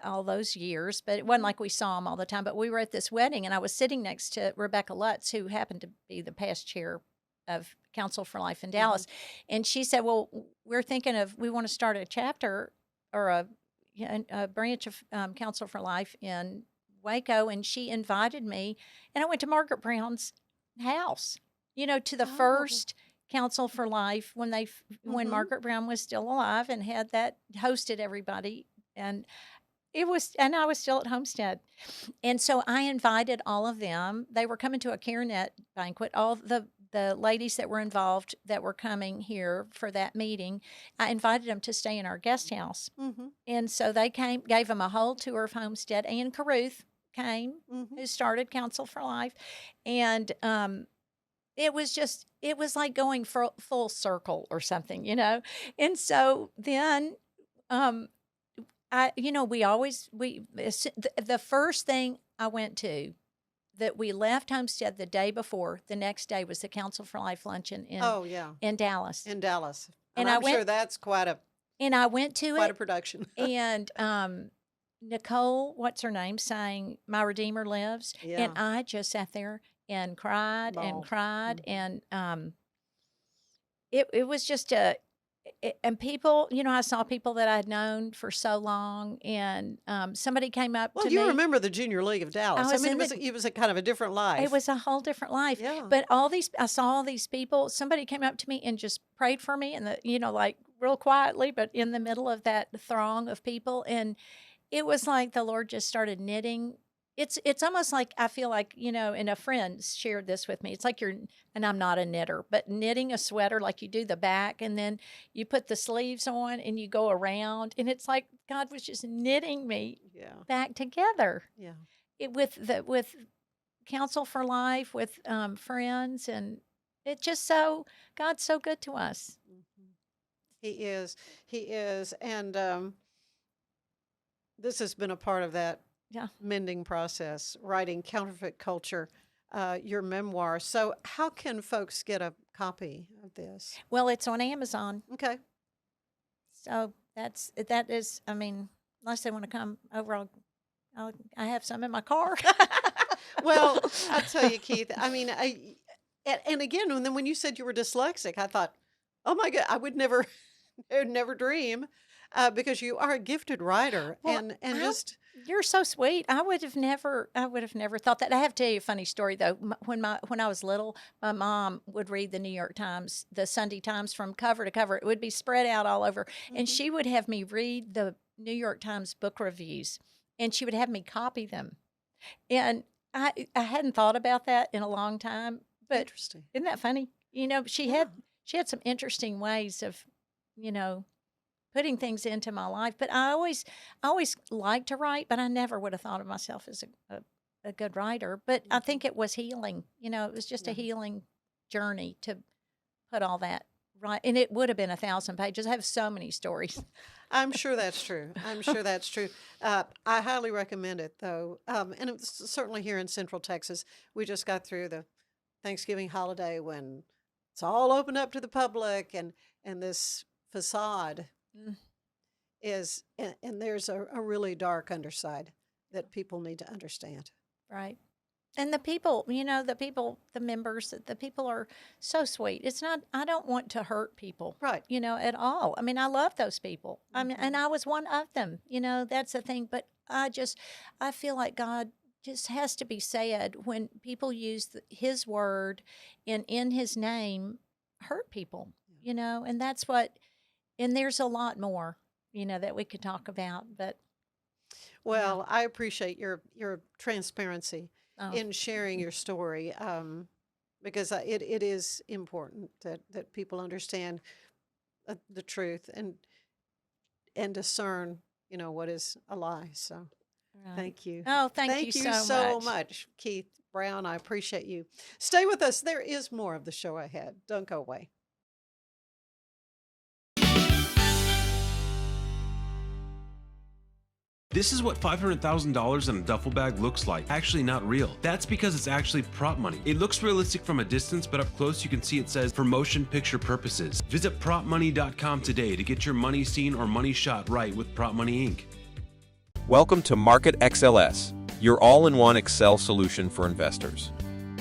Speaker 2: all those years, but it wasn't like we saw them all the time. But we were at this wedding, and I was sitting next to Rebecca Lutz, who happened to be the past chair of Counsel for Life in Dallas. And she said, well, we want to start a chapter or a branch of Counsel for Life in Waco. And she invited me, and I went to Margaret Brown's house, to the first Counsel for Life when Margaret Brown was still alive and had that hosted everybody. And I was still at Homestead. And so I invited all of them. They were coming to a CareNet banquet. All the ladies that were involved that were coming here for that meeting, I invited them to stay in our guest house. And so they came, gave them a whole tour of Homestead. Ann Carruth came, who started Counsel for Life. And it was like going full circle or something, And so then the first thing I went to that we left Homestead the day before, the next day was the Counsel for Life luncheon in Dallas.
Speaker 1: In Dallas.
Speaker 2: And
Speaker 1: I'm sure that's quite a production.
Speaker 2: And Nicole, what's her name, sang My Redeemer Lives.
Speaker 1: Yeah.
Speaker 2: And I just sat there and cried and cried. And it was just and people, I saw people that I'd known for so long, and somebody came up to me.
Speaker 1: Well, you remember the Junior League of Dallas. It was a kind of a different life.
Speaker 2: It was a whole different life.
Speaker 1: Yeah.
Speaker 2: But I saw all these people. Somebody came up to me and just prayed for me, and like real quietly, but in the middle of that throng of people, and it was like the Lord just started knitting. It's almost like, I feel like, and a friend shared this with me. It's like and I'm not a knitter, but knitting a sweater, like you do the back and then you put the sleeves on and you go around. And it's like God was just knitting me back together.
Speaker 1: Yeah.
Speaker 2: With Counsel for Life, with friends. And it's just God's so good to us.
Speaker 1: He is. And this has been a part of that mending process, writing Counterfeit Culture, your memoir. So how can folks get a copy of this?
Speaker 2: Well, it's on Amazon.
Speaker 1: Okay.
Speaker 2: So that is, unless they want to come over, I have some in my car.
Speaker 1: Well, I'll tell you, Keith, and again, and then when you said you were dyslexic, I thought, oh my God, I would never dream, because you are a gifted writer.
Speaker 2: Well,
Speaker 1: and
Speaker 2: you're so sweet. I would have never thought that. I have to tell you a funny story though. When I was little, my mom would read the New York Times, the Sunday Times from cover to cover. It would be spread out all over, and she would have me read the New York Times book reviews, and she would have me copy them. And I hadn't thought about that in a long time. But
Speaker 1: interesting.
Speaker 2: Isn't that funny? She had some interesting ways of, putting things into my life. But I always liked to write, but I never would have thought of myself as a good writer. But I think it was healing. It was just a healing journey to put all that right. And it would have been 1,000 pages. I have so many stories.
Speaker 1: I'm sure that's true. I highly recommend it, though. And it's certainly here in Central Texas. We just got through the Thanksgiving holiday when it's all open up to the public and this facade
Speaker 2: Mm.
Speaker 1: is, and there's a really dark underside that people need to understand.
Speaker 2: Right. And the people, the members, the people are so sweet. It's not, I don't want to hurt people,
Speaker 1: Right.
Speaker 2: at all. I mean, I love those people. I mean, and
Speaker 1: Mhm.
Speaker 2: I was one of them, that's the thing. But I feel like God just has to be said when people use his word and in his name hurt people, and that's what, and there's a lot more, that we could talk about, but
Speaker 1: Well, I appreciate your transparency
Speaker 2: oh,
Speaker 1: in sharing your story, because it is important that people understand the truth and discern, what is a lie. So
Speaker 2: right.
Speaker 1: thank you.
Speaker 2: Oh, thank
Speaker 1: Thank
Speaker 2: you
Speaker 1: you
Speaker 2: so
Speaker 1: so
Speaker 2: much.
Speaker 1: much, Keith Brown. I appreciate you. Stay with us. There is more of the show ahead. Don't go away.
Speaker 6: This is what $500,000 in a duffel bag looks like. Actually not real. That's because it's actually prop money. It looks realistic from a distance, but up close you can see it says for motion picture purposes. Visit propmoney.com today to get your money seen or money shot right with Prop Money Inc.
Speaker 7: Welcome to Market XLS, your all-in-one Excel solution for investors.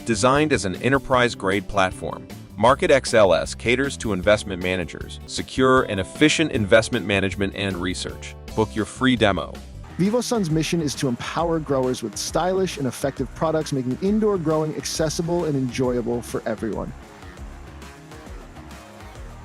Speaker 7: Designed as an enterprise-grade platform, Market XLS caters to investment managers, secure and efficient investment management and research. Book your free demo.
Speaker 8: VivoSun's mission is to empower growers with stylish and effective products, making indoor growing accessible and enjoyable for everyone.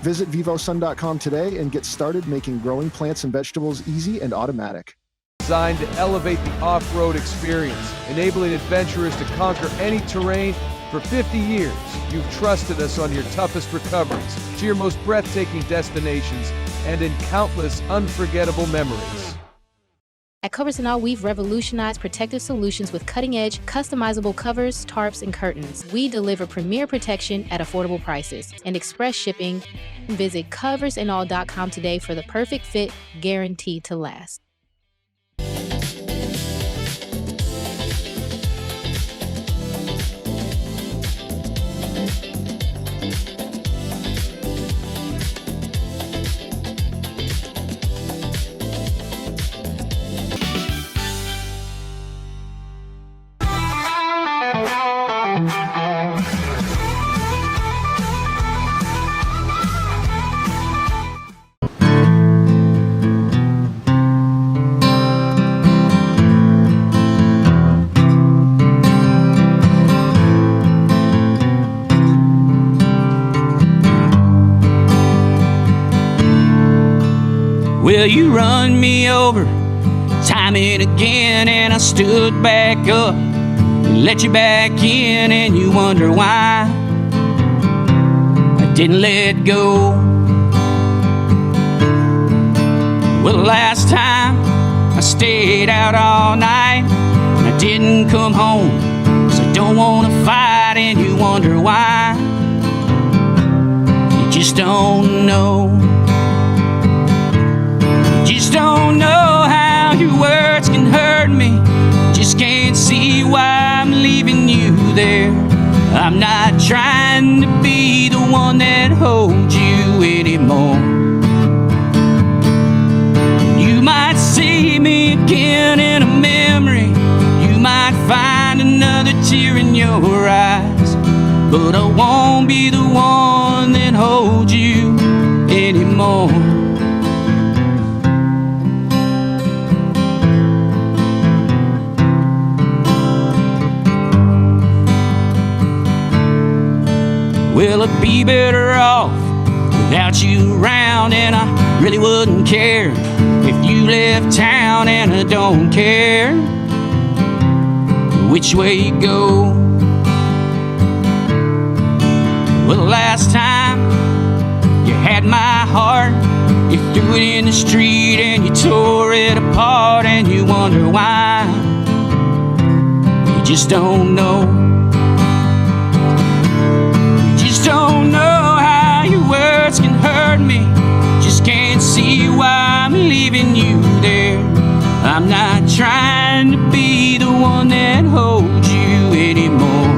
Speaker 8: Visit vivosun.com today and get started making growing plants and vegetables easy and automatic.
Speaker 9: Designed to elevate the off-road experience, enabling adventurers to conquer any terrain. For 50 years, you've trusted us on your toughest recoveries, to your most breathtaking destinations, and in countless unforgettable memories.
Speaker 10: At Covers & All, we've revolutionized protective solutions with cutting-edge, customizable covers, tarps, and curtains. We deliver premier protection at affordable prices and express shipping. Visit coversandall.com today for the perfect fit, guaranteed to last.
Speaker 4: Well, you run me over time and again, and I stood back up and let you back in, and you wonder why I didn't let go. Well, the last time I stayed out all night and I didn't come home 'cause I don't want to fight, and you wonder why. You just don't know. Just don't know how your words can hurt me. Just can't see why I'm leaving you there. I'm not trying to be the one that holds you anymore. You might see me again in a memory. You might find another tear in your eyes, but I won't be the one that holds you anymore. Well, I'd be better off without you around, and I really wouldn't care if you left town, and I don't care which way you go. Well, the last time you had my heart, you threw it in the street and you tore it apart, and you wonder why. You just don't know. Don't know how your words can hurt me. Just can't see why I'm leaving you there. I'm not trying to be the one that holds you anymore.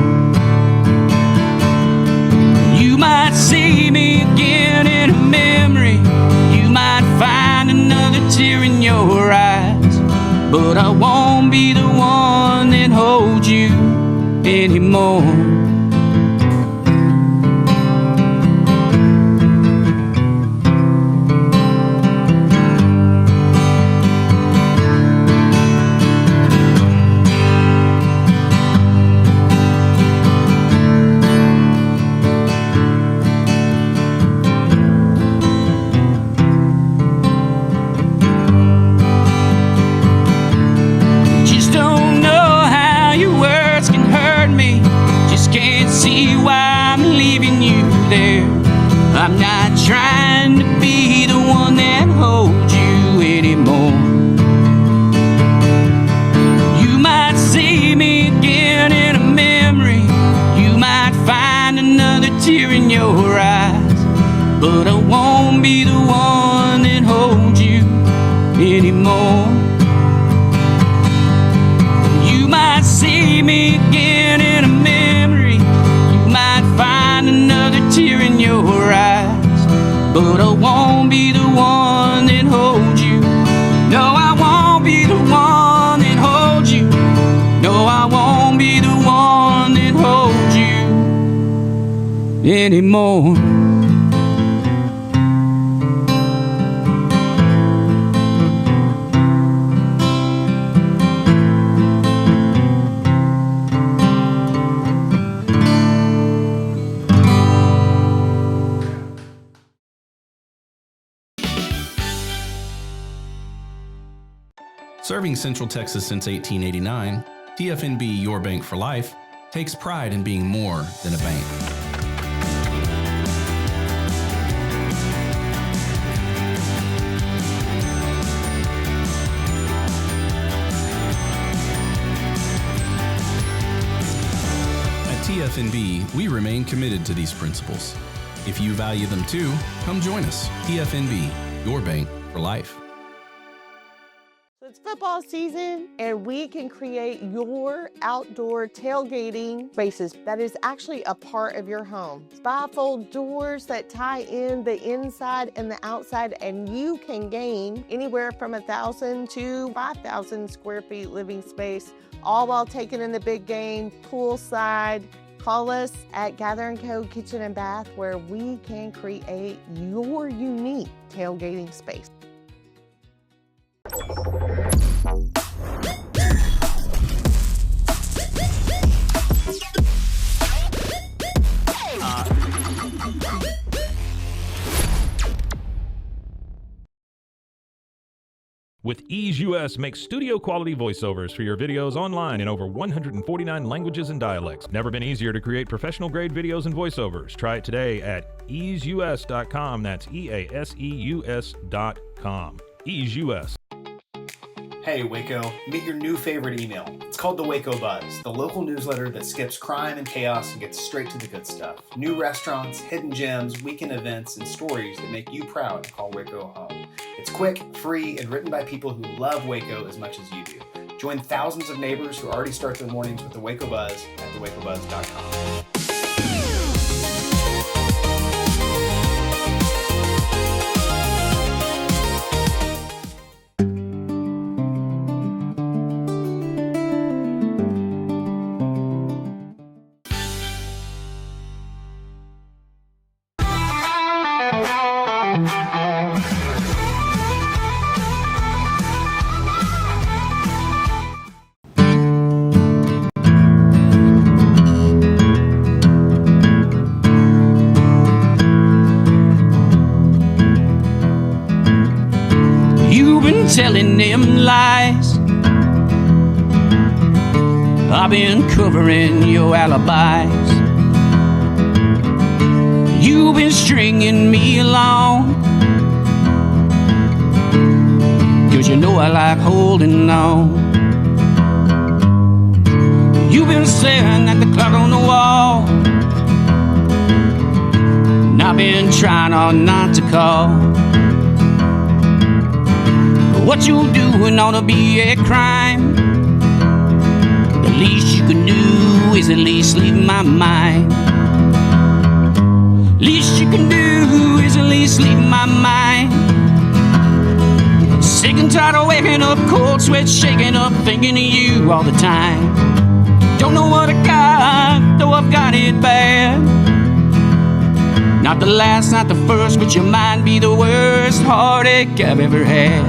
Speaker 4: be the one that holds you anymore. You might see me again in a memory. You might find another tear in your eyes, but I won't be the one that holds you. No, I won't be the one that holds you. No, I won't be the one that holds you anymore.
Speaker 11: Serving Central Texas since 1889, TFNB Your Bank for Life takes pride in being more than a bank. At TFNB, we remain committed to these principles. If you value them too, come join us. TFNB, Your Bank for Life.
Speaker 12: It's football season, and we can create your outdoor tailgating spaces that is actually a part of your home. Bifold doors that tie in the inside and the outside, and you can gain anywhere from 1,000 to 5,000 square feet living space, all while taking in the big game, poolside. Call us at Gather & Co. Kitchen and Bath, where we can create your unique tailgating space.
Speaker 5: With Ease US, make studio quality voiceovers for your videos online in over 149 languages and dialects. Never been easier to create professional grade videos and voiceovers. Try it today at easeus.com. That's EASEUS.com. Ease US.
Speaker 13: Hey Waco, meet your new favorite email. It's called the Waco Buzz, the local newsletter that skips crime and chaos and gets straight to the good stuff. New restaurants, hidden gems, weekend events, and stories that make you proud to call Waco home. It's quick, free, and written by people who love Waco as much as you do. Join thousands of neighbors who already start their mornings with the Waco Buzz at thewacobuzz.com.
Speaker 4: Telling them lies. I've been covering your alibis. You've been stringing me along, 'cause you know I like holding on. You've been staring at the clock on the wall, and I've been trying hard not to call. What you're doing ought to be a crime. The least you can do is at least leave my mind. Least you can do is at least leave my mind. Sick and tired of waking up, cold sweat shaking up, thinking of you all the time. Don't know what I got, though I've got it bad. Not the last, not the first, but you might be the worst heartache I've ever had.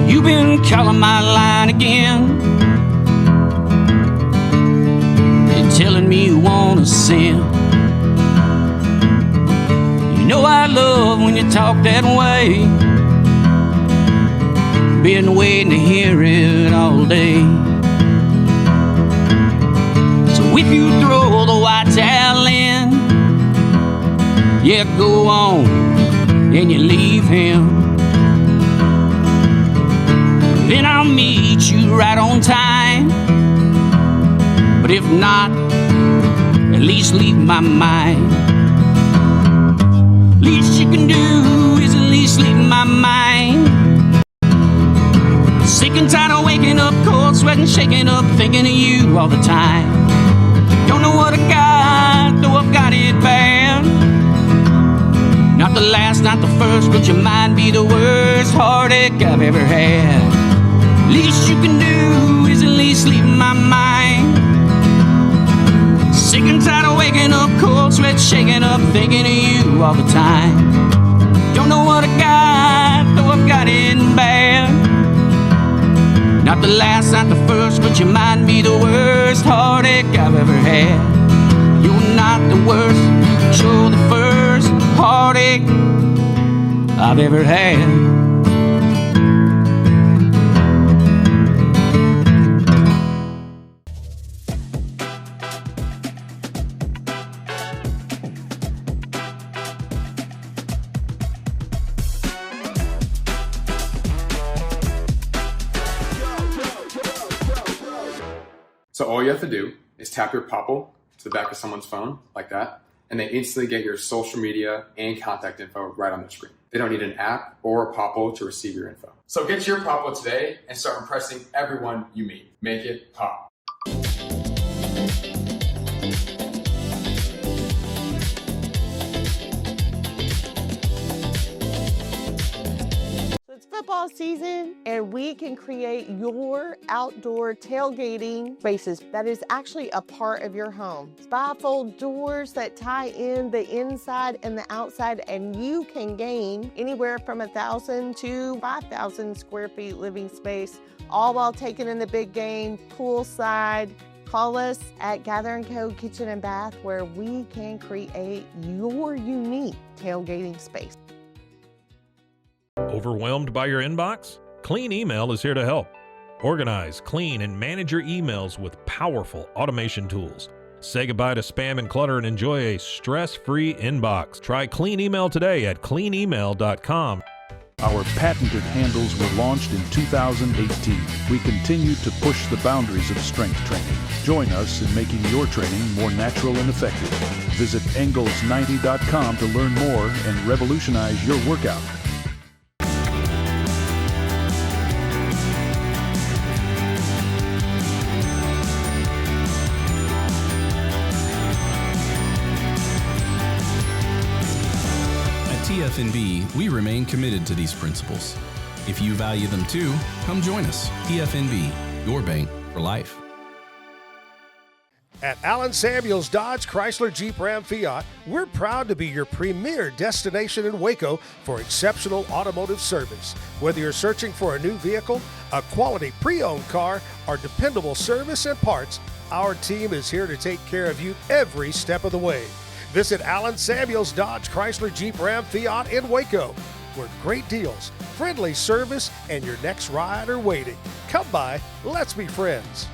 Speaker 4: You've been calling my line again, and telling me you wanna sin. You know I love when you talk that way. Been waiting to hear it all day. So if you throw the white towel in, yeah, go on and you leave him. then I'll meet you right on time. But if not, at least leave my mind. Least you can do is at least leave my mind. Sick and tired of waking up, cold sweating, shaking up, thinking of you all the time. Don't know what I got, though I've got it bad. Not the last, not the first, but you might be the worst heartache I've ever had. Least you can do is at least leave my mind. Sick and tired of waking up, cold sweat shaking up, thinking of you all the time. Don't know what I got, though I've got it bad. Not the last, not the first, but you might be the worst heartache I've ever had. You're not the worst, but you're the first heartache I've ever had.
Speaker 14: So all you have to do is tap your popple to the back of someone's phone, like that, and they instantly get your social media and contact info right on their screen. They don't need an app or a popple to receive your info. So get your popple today and start impressing everyone you meet. Make it pop.
Speaker 12: It's football season, and we can create your outdoor tailgating spaces that is actually a part of your home. Bifold doors that tie in the inside and the outside, and you can gain anywhere from 1,000 to 5,000 square feet living space, all while taking in the big game, poolside. Call us at Gather & Co. Kitchen and Bath, where we can create your unique tailgating space.
Speaker 5: Overwhelmed by your inbox? Clean Email is here to help. Organize, clean, and manage your emails with powerful automation tools. Say goodbye to spam and clutter and enjoy a stress-free inbox. Try Clean Email today at cleanemail.com.
Speaker 15: Our patented handles were launched in 2018. We continue to push the boundaries of strength training. Join us in making your training more natural and effective. Visit Engels90.com to learn more and revolutionize your workout.
Speaker 11: TFNB, we remain committed to these principles. If you value them too, come join us. TFNB, your bank for life.
Speaker 16: At Allen Samuels Dodge Chrysler Jeep Ram Fiat, we're proud to be your premier destination in Waco for exceptional automotive service. Whether you're searching for a new vehicle, a quality pre-owned car, or dependable service and parts, our team is here to take care of you every step of the way. Visit Allen Samuels Dodge Chrysler Jeep Ram Fiat in Waco, where great deals, friendly service, and your next ride are waiting. Come by, let's be friends.